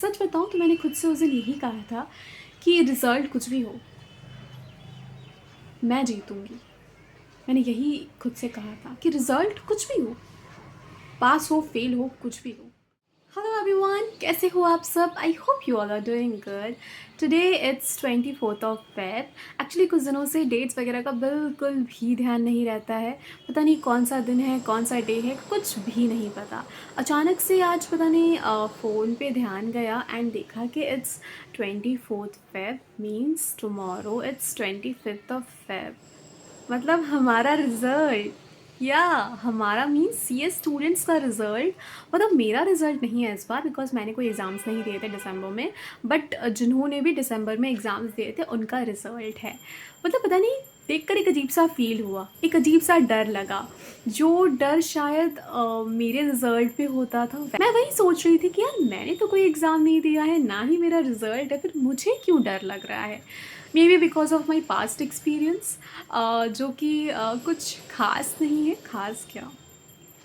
सच बताऊँ तो मैंने खुद से उस दिन यही कहा था कि रिज़ल्ट कुछ भी हो, मैं जीतूँगी। मैंने यही खुद से कहा था कि रिज़ल्ट कुछ भी हो, पास हो, फेल हो, कुछ भी हो। हेलो एवरीवन, कैसे हो आप सब? I hope you all are doing good. Today it's 24th of Feb. Actually कुछ दिनों से डेट्स वगैरह का बिल्कुल भी ध्यान नहीं रहता है। पता नहीं कौन सा दिन है, कौन सा डे है, कुछ भी नहीं पता। अचानक से आज पता नहीं फ़ोन पे ध्यान गया एंड देखा कि it's 24th Feb means tomorrow it's 25th of Feb. मतलब हमारा रिज़ल्ट या हमारा मीन्स सीएस स्टूडेंट्स का रिज़ल्ट। मतलब मेरा रिज़ल्ट नहीं है इस बार बिकॉज मैंने कोई एग्ज़ाम्स नहीं दिए थे दिसंबर में। बट जिन्होंने भी दिसंबर में एग्ज़ाम्स दिए थे उनका रिज़ल्ट है। मतलब पता नहीं, देखकर एक अजीब सा फील हुआ, एक अजीब सा डर लगा। जो डर शायद मेरे रिज़ल्ट पे होता था। मैं वही सोच रही थी कि यार मैंने तो कोई एग्ज़ाम नहीं दिया है, ना ही मेरा रिज़ल्ट है, फिर मुझे क्यों डर लग रहा है। May be because of my past experience, जो कि कुछ ख़ास नहीं है। ख़ास क्या,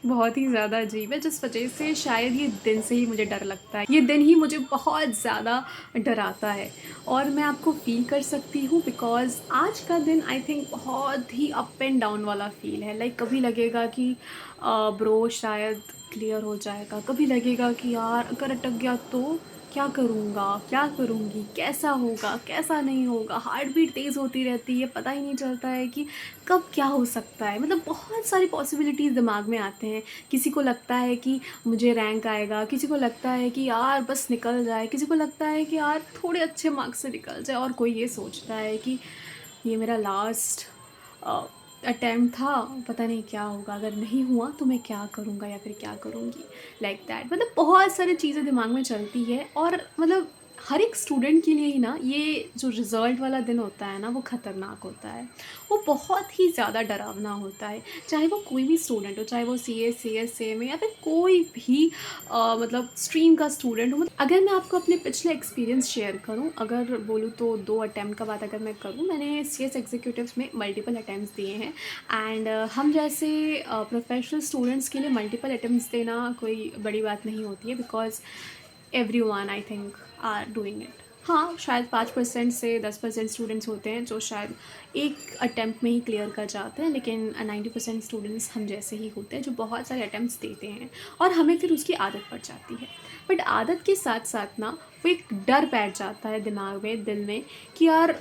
बहुत ही ज़्यादा अजीब है, जिस वजह से शायद ये दिन से ही मुझे डर लगता है। ये दिन ही मुझे बहुत ज़्यादा डराता है और मैं आपको फ़ील कर सकती हूँ बिकॉज़ आज का दिन आई थिंक बहुत ही अप एंड डाउन वाला फ़ील है। लाइक कभी लगेगा कि ब्रो शायद क्लियर हो जाएगा, कभी लगेगा कि यार अगर अटक गया तो क्या करूँगा, क्या करूँगी, कैसा होगा, कैसा नहीं होगा। हार्ट बीट तेज़ होती रहती है, पता ही नहीं चलता है कि कब क्या हो सकता है। मतलब बहुत सारी पॉसिबिलिटीज़ दिमाग में आते हैं। किसी को लगता है कि मुझे रैंक आएगा, किसी को लगता है कि यार बस निकल जाए, किसी को लगता है कि यार थोड़े अच्छे मार्क्स से निकल जाए, और कोई ये सोचता है कि ये मेरा लास्ट अटेम्प्ट था, पता नहीं क्या होगा, अगर नहीं हुआ तो मैं क्या करूँगा या फिर क्या करूँगी, लाइक दैट। मतलब बहुत सारी चीज़ें दिमाग में चलती है और मतलब हर एक स्टूडेंट के लिए ही ना ये जो रिज़ल्ट वाला दिन होता है ना वो ख़तरनाक होता है। वो बहुत ही ज़्यादा डरावना होता है। चाहे वो कोई भी स्टूडेंट हो, चाहे वो सीएस, सीएस, सीएमए या फिर कोई भी मतलब स्ट्रीम का स्टूडेंट हो। मतलब अगर मैं आपको अपने पिछले एक्सपीरियंस शेयर करूँ, अगर बोलूँ तो 2 अटेम्प्ट का बात अगर मैं करूँ, मैंने सीएस एग्जीक्यूटिव्स में मल्टीपल अटेम्प्ट्स दिए हैं। एंड हम जैसे प्रोफेशनल स्टूडेंट्स के लिए मल्टीपल अटेम्प्ट्स देना कोई बड़ी बात नहीं होती है because everyone I think are doing it. हाँ, शायद 5% से 10% स्टूडेंट्स होते हैं जो शायद एक अटेम्प्ट में ही क्लियर कर जाते हैं, लेकिन 90% स्टूडेंट्स हम जैसे ही होते हैं जो बहुत सारे अटेम्प्ट्स देते हैं और हमें फिर उसकी आदत पड़ जाती है। बट आदत के साथ साथ ना वो एक डर बैठ जाता है दिमाग में, दिल में, कि यार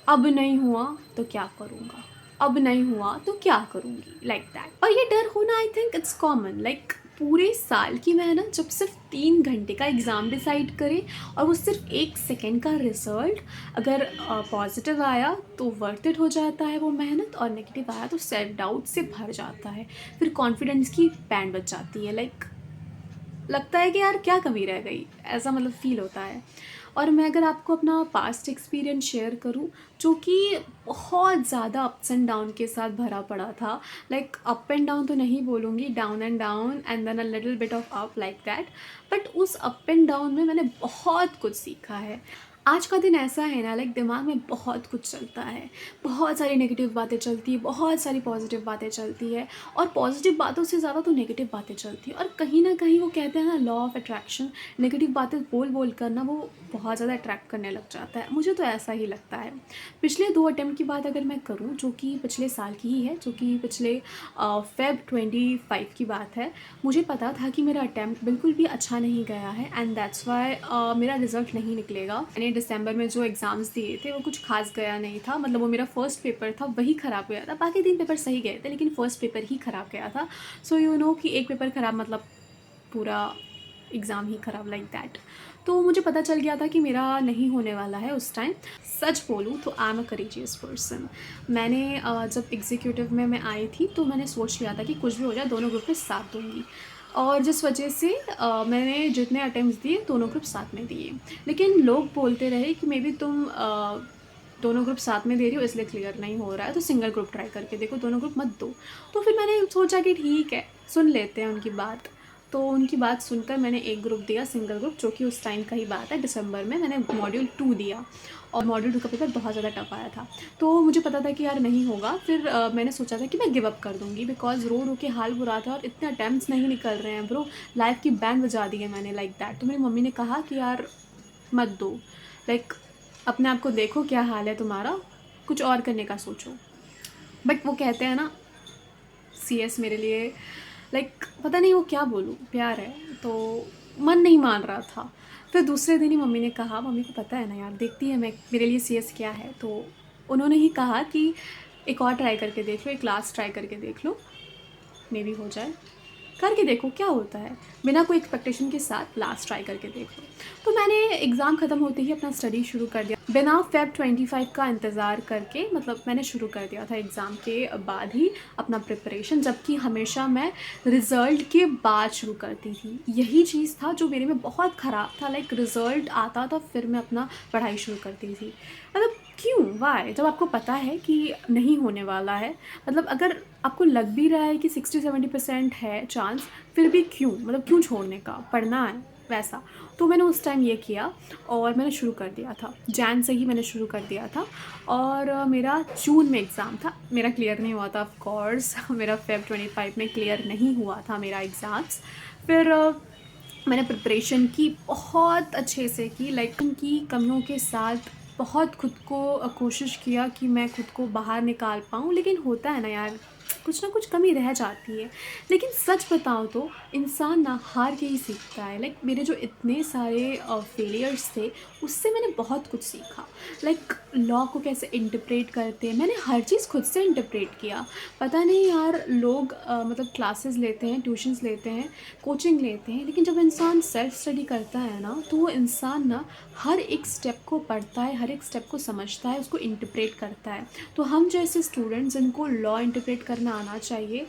अब नहीं हुआ तो क्या करूँगा, अब नहीं हुआ तो क्या करूँगी, लाइक दैट। और ये डर होना I think it's common. Like पूरे साल की मेहनत जब सिर्फ 3 घंटे का एग्ज़ाम डिसाइड करे और वो सिर्फ 1 सेकेंड का रिजल्ट अगर पॉजिटिव आया तो वर्थ इट हो जाता है वो मेहनत, और नेगेटिव आया तो सेल्फ डाउट से भर जाता है। फिर कॉन्फिडेंस की बैंड बच जाती है। लाइक लगता है कि यार क्या कमी रह गई, ऐसा मतलब फ़ील होता है। और मैं अगर आपको अपना पास्ट एक्सपीरियंस शेयर करूँ, जो कि बहुत ज़्यादा अप्स एंड डाउन के साथ भरा पड़ा था। लाइक अप एंड डाउन तो नहीं बोलूँगी, down and down and then a little bit of up, like that. But उस अप एंड डाउन में मैंने बहुत कुछ सीखा है। आज का दिन ऐसा है ना, लाइक दिमाग में बहुत कुछ चलता है, बहुत सारी नेगेटिव बातें चलती है, बहुत सारी पॉजिटिव बातें चलती है। और पॉजिटिव बातों से ज़्यादा तो नेगेटिव बातें चलती हैं, और कहीं ना कहीं वो कहते हैं ना लॉ ऑफ अट्रैक्शन, नेगेटिव बातें बोल बोल कर ना वो बहुत ज़्यादा अट्रैक्ट करने लग जाता है। मुझे तो ऐसा ही लगता है। पिछले 2 अटेम्प्ट की बात अगर मैं करूँ, जो कि पिछले साल की ही है, जो कि पिछले फेब 25 की बात है। मुझे पता था कि मेरा अटैम्प्ट बिल्कुल भी अच्छा नहीं गया है एंड दैट्स वाई मेरा रिज़ल्ट नहीं निकलेगा। मैंने दिसंबर में जो एग्ज़ाम्स दिए थे वो कुछ खास गया नहीं था। मतलब वो मेरा फर्स्ट पेपर था, वही ख़राब गया था। बाकी 3 पेपर सही गए थे लेकिन फ़र्स्ट पेपर ही ख़राब गया था। सो यू नो कि एक पेपर ख़राब मतलब पूरा एग्ज़ाम ही ख़राब, लाइक दैट। तो मुझे पता चल गया था कि मेरा नहीं होने वाला है उस टाइम। सच बोलूँ तो I am a courageous person. मैंने जब एग्जीक्यूटिव में मैं आई थी तो मैंने सोच लिया था कि कुछ भी हो जाए दोनों ग्रुप में साथ दूँगी, और जिस वजह से मैंने जितने अटेम्प्ट्स दिए दोनों ग्रुप साथ में दिए। लेकिन लोग बोलते रहे कि मे बी तुम दोनों ग्रुप साथ में दे रही हो इसलिए क्लियर नहीं हो रहा है, तो सिंगल ग्रुप ट्राई करके देखो, दोनों ग्रुप मत दो। तो फिर मैंने सोचा कि ठीक है, सुन लेते हैं उनकी बात। तो उनकी बात सुनकर मैंने एक ग्रुप दिया, सिंगल ग्रुप, जो कि उस टाइम का ही बात है, दिसंबर में मैंने मॉड्यूल 2 दिया और मॉड्यूल 2 का पेपर बहुत ज़्यादा टफ आया था। तो मुझे पता था कि यार नहीं होगा, फिर मैंने सोचा था कि मैं गिव अप कर दूँगी, बिकॉज़ रो रो के हाल बुरा था और इतने अटेम्प्ट्स नहीं निकल रहे हैं ब्रो, लाइफ़ की बैंड बजा दी है मैंने लाइक दैट। तो मेरी मम्मी ने कहा कि यार मत दो, लाइक अपने आप को देखो क्या हाल है तुम्हारा, कुछ और करने का सोचो। बट वो कहते हैं ना, सीएस मेरे लिए लाइक पता नहीं वो क्या बोलूँ, प्यार है, तो मन नहीं मान रहा था। फिर दूसरे दिन ही मम्मी ने कहा, मम्मी को पता है ना यार, देखती है मैं मेरे लिए सीएस क्या है, तो उन्होंने ही कहा कि एक और ट्राई करके देख लो, एक लास्ट ट्राई करके देख लो, मे बी हो जाए, करके देखो क्या होता है, बिना कोई एक्सपेक्टेशन के साथ लास्ट ट्राई करके देख लो। तो मैंने एग्ज़ाम ख़त्म होते ही अपना स्टडी शुरू कर दिया, बिना फेब 25 का इंतज़ार करके, मतलब मैंने शुरू कर दिया था एग्ज़ाम के बाद ही अपना प्रिपरेशन, जबकि हमेशा मैं रिज़ल्ट के बाद शुरू करती थी। यही चीज़ था जो मेरे में बहुत ख़राब था, लाइक रिज़ल्ट आता था फिर मैं अपना पढ़ाई शुरू करती थी। मतलब क्यों, वाई, जब आपको पता है कि नहीं होने वाला है, मतलब अगर आपको लग भी रहा है कि 60-70% है चांस, फिर भी क्यों, मतलब क्यों छोड़ने का, पढ़ना है वैसा। तो मैंने उस टाइम ये किया और मैंने शुरू कर दिया था, जैन से ही मैंने शुरू कर दिया था। और मेरा जून में एग्ज़ाम था, मेरा क्लियर नहीं हुआ था ऑफ कोर्स मेरा फेब 25 में क्लियर नहीं हुआ था मेरा एग्ज़ाम्स। फिर मैंने प्रिपरेशन की, बहुत अच्छे से की, लाइक उनकी कमियों के साथ बहुत खुद को कोशिश किया कि मैं खुद को बाहर निकाल पाऊँ, लेकिन होता है ना यार, कुछ ना कुछ कमी रह जाती है। लेकिन सच बताऊँ तो इंसान ना हार के ही सीखता है, लाइक मेरे जो इतने सारे फेलियर्स थे, उससे मैंने बहुत कुछ सीखा। लाइक लॉ को कैसे इंटरप्रेट करते हैं, मैंने हर चीज़ खुद से इंटरप्रेट किया। पता नहीं यार, लोग मतलब क्लासेस लेते हैं, ट्यूशन्स लेते हैं, कोचिंग लेते हैं, लेकिन जब इंसान सेल्फ स्टडी करता है ना, तो वो इंसान ना हर एक स्टेप को पढ़ता है, हर एक स्टेप को समझता है, उसको इंटरप्रेट करता है। तो हम जैसे स्टूडेंट्स जिनको लॉ इंटरप्रेट करना आना चाहिए,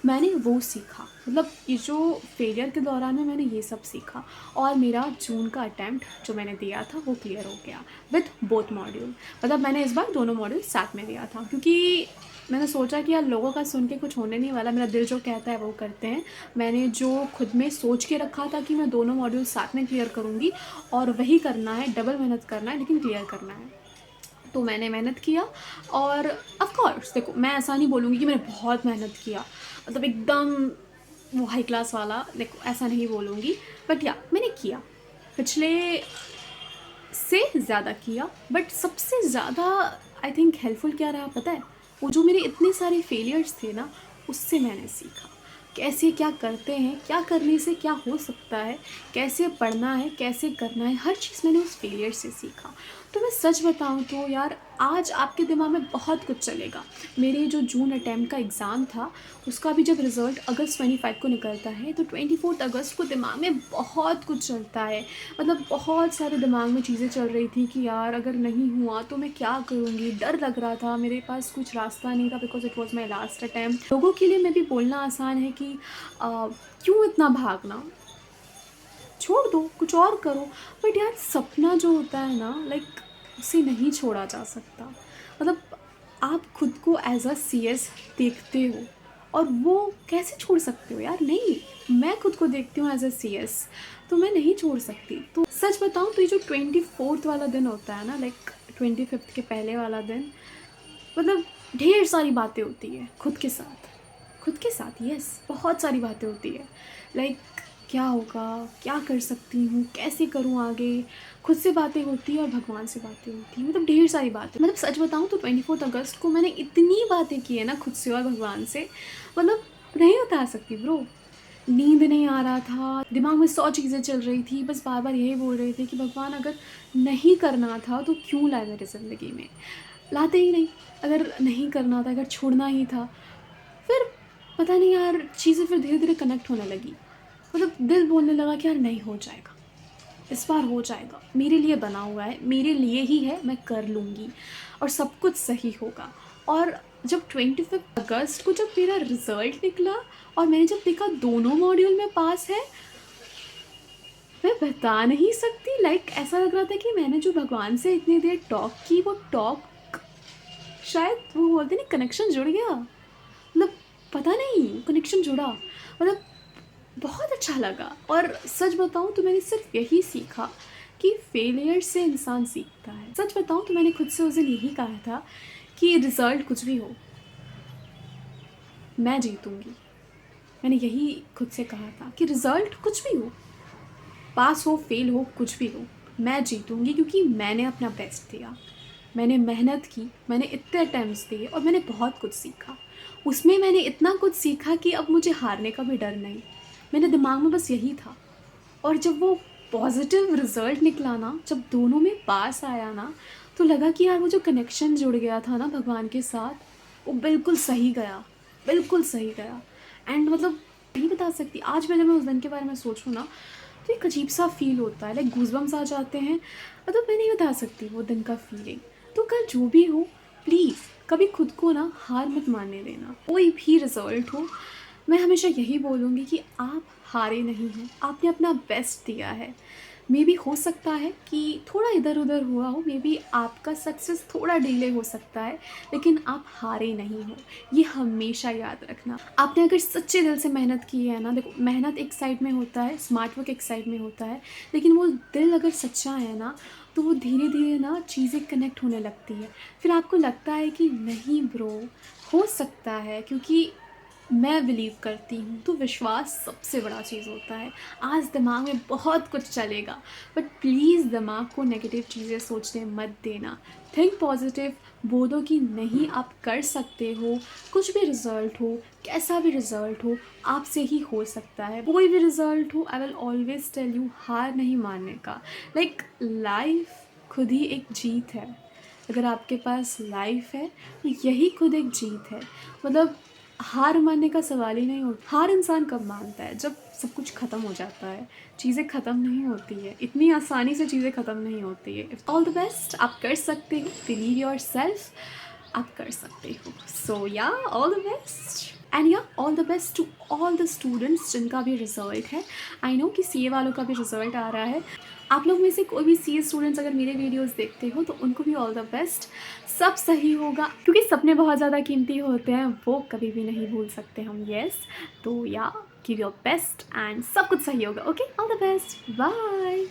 मैंने वो सीखा, मतलब ये जो फेलियर के दौरान में मैंने ये सब सीखा। और मेरा जून का अटैम्प्ट जो मैंने दिया था वो क्लियर हो गया विथ बोथ मॉड्यूल। मतलब मैंने इस बार दोनों मॉड्यूल साथ में दिया था, क्योंकि मैंने सोचा कि यार लोगों का सुन के कुछ होने नहीं वाला, मेरा दिल जो कहता है वो करते हैं। मैंने जो खुद में सोच के रखा था कि मैं दोनों मॉड्यूल साथ में क्लियर करूँगी, और वही करना है, डबल मेहनत करना है, लेकिन क्लियर करना है। तो मैंने मेहनत किया। और ऑफ कोर्स देखो, मैं ऐसा नहीं बोलूँगी कि मैंने बहुत मेहनत किया, मतलब एकदम वो हाई क्लास वाला, देखो ऐसा नहीं बोलूँगी, बट या मैंने किया, पिछले से ज़्यादा किया। बट सबसे ज़्यादा आई थिंक हेल्पफुल क्या रहा पता है, वो जो मेरे इतने सारे फेलियर्स थे ना, उससे मैंने सीखा कैसे क्या करते हैं, क्या करने से क्या हो सकता है, कैसे पढ़ना है, कैसे करना है, हर चीज़ मैंने उस फेलियर से सीखा। तो मैं सच बताऊँ तो यार, आज आपके दिमाग में बहुत कुछ चलेगा। मेरे जो जून अटैम्प्ट का एग्ज़ाम था, उसका भी जब रिज़ल्ट अगस्त 25 को निकलता है, तो 24 अगस्त को दिमाग में बहुत कुछ चलता है। मतलब बहुत सारे दिमाग में चीज़ें चल रही थी कि यार अगर नहीं हुआ तो मैं क्या करूँगी, डर लग रहा था, मेरे पास कुछ रास्ता नहीं था, because it was my last attempt. लोगों के लिए मैं भी बोलना आसान है कि क्यों इतना भागना, छोड़ दो, कुछ और करो। बट यार सपना जो होता है ना, लाइक उसे नहीं छोड़ा जा सकता। मतलब आप खुद को एज अ सीएस देखते हो, और वो कैसे छोड़ सकते हो यार, नहीं, मैं खुद को देखती हूँ एज अ सीएस, तो मैं नहीं छोड़ सकती। तो सच बताऊँ तो ये जो 24th वाला दिन होता है ना, लाइक 25th के पहले वाला दिन, मतलब ढेर सारी बातें होती है खुद के साथ, खुद के साथ, यस, बहुत सारी बातें होती है। लाइक क्या होगा, क्या कर सकती हूँ, कैसे करूँ आगे, खुद से बातें होती है और भगवान से बातें होती हैं, मतलब ढेर सारी बातें। मतलब सच बताऊँ तो 24 अगस्त को मैंने इतनी बातें की है ना खुद से और भगवान से, मतलब नहीं बता सकती ब्रो। नींद नहीं आ रहा था, दिमाग में 100 चीज़ें चल रही थी, बस बार बार यही बोल रहे थे कि भगवान अगर नहीं करना था तो क्यों लाए मेरे ज़िंदगी में, लाते ही नहीं। अगर नहीं करना था, अगर छोड़ना ही था, फिर पता नहीं यार, चीज़ें फिर धीरे धीरे कनेक्ट होने लगी। मतलब दिल बोलने लगा कि यार नहीं, हो जाएगा, इस बार हो जाएगा, मेरे लिए बना हुआ है, मेरे लिए ही है, मैं कर लूँगी और सब कुछ सही होगा। और जब 25 अगस्त को जब मेरा रिज़ल्ट निकला और मैंने जब देखा दोनों मॉड्यूल में पास है, मैं बता नहीं सकती, लाइक ऐसा लग रहा था कि मैंने जो भगवान से इतनी देर टॉक की, वो टॉक शायद वो बोलते नहीं, कनेक्शन जुड़ गया, मतलब पता नहीं, कनेक्शन जुड़ा। मतलब बहुत अच्छा लगा। और सच बताऊँ तो मैंने सिर्फ यही सीखा कि फेलियर से इंसान सीखता है। सच बताऊँ तो मैंने खुद से उस दिन यही कहा था कि रिज़ल्ट कुछ भी हो, मैं जीतूँगी। मैंने यही खुद से कहा था कि रिज़ल्ट कुछ भी हो, पास हो, फेल हो, कुछ भी हो, मैं जीतूँगी, क्योंकि मैंने अपना बेस्ट दिया। मैंने मेहनत की, मैंने इतने अटेम्प्ट्स दिए और मैंने बहुत कुछ सीखा। उसमें मैंने इतना कुछ सीखा कि अब मुझे हारने का भी डर नहीं। मेरे दिमाग में बस यही था। और जब वो पॉज़िटिव रिज़ल्ट निकला ना, जब दोनों में पास आया ना, तो लगा कि यार वो जो कनेक्शन जुड़ गया था ना भगवान के साथ, वो बिल्कुल सही गया, बिल्कुल सही गया। एंड मतलब नहीं बता सकती, आज मैं जब मैं उस दिन के बारे में सोचूँ ना, तो एक अजीब-सा फ़ील होता है, लाइक गूज़बम्प्स आ जाते हैं। मतलब मैं नहीं बता सकती वो दिन का फ़ीलिंग। तो कल जो भी हो, प्लीज़ कभी खुद को ना हार मत मानने देना। कोई भी रिज़ल्ट हो, मैं हमेशा यही बोलूँगी कि आप हारे नहीं हैं, आपने अपना बेस्ट दिया है। मेबी हो सकता है कि थोड़ा इधर-उधर हुआ हो, मेबी आपका सक्सेस थोड़ा डिले हो सकता है, लेकिन आप हारे नहीं हो, ये हमेशा याद रखना। आपने अगर सच्चे दिल से मेहनत की है ना, देखो मेहनत एक साइड में होता है, स्मार्ट वर्क एक साइड में होता है, लेकिन वो दिल अगर सच्चा है ना, तो वो धीरे-धीरे ना चीज़ें कनेक्ट होने लगती है। फिर आपको लगता है कि नहीं ब्रो, हो सकता है, क्योंकि मैं बिलीव करती हूँ, तो विश्वास सबसे बड़ा चीज़ होता है। आज दिमाग में बहुत कुछ चलेगा, बट प्लीज़ दिमाग को नेगेटिव चीज़ें सोचने मत देना। थिंक पॉजिटिव, बोलो कि नहीं आप कर सकते हो, कुछ भी रिज़ल्ट हो, कैसा भी रिज़ल्ट हो, आपसे ही हो सकता है। कोई भी रिज़ल्ट हो, I will always tell you, हार नहीं मानने का। लाइक लाइफ खुद ही एक जीत है। अगर आपके पास लाइफ है, तो यही खुद एक जीत है। मतलब हार मानने का सवाल ही नहीं होता। हार इंसान कब मानता है? जब सब कुछ ख़त्म हो जाता है। चीज़ें ख़त्म नहीं होती है, इतनी आसानी से चीज़ें ख़त्म नहीं होती है। ऑल द बेस्ट, आप कर सकते हो, बिलीव योरसेल्फ, आप कर सकते हो। So yeah, all the best. And yeah, all the best to all the students जिनका भी रिज़ल्ट है। आई नो कि सीए वालों का भी रिज़ल्ट आ रहा है। आप लोग में से कोई भी सीए स्टूडेंट्स अगर मेरे वीडियोस देखते हो, तो उनको भी ऑल द बेस्ट। सब सही होगा, क्योंकि सपने बहुत ज़्यादा कीमती होते हैं, वो कभी भी नहीं भूल सकते हम। येस, तो या, गिव योर बेस्ट एंड सब कुछ सही होगा। Okay, all the best, bye.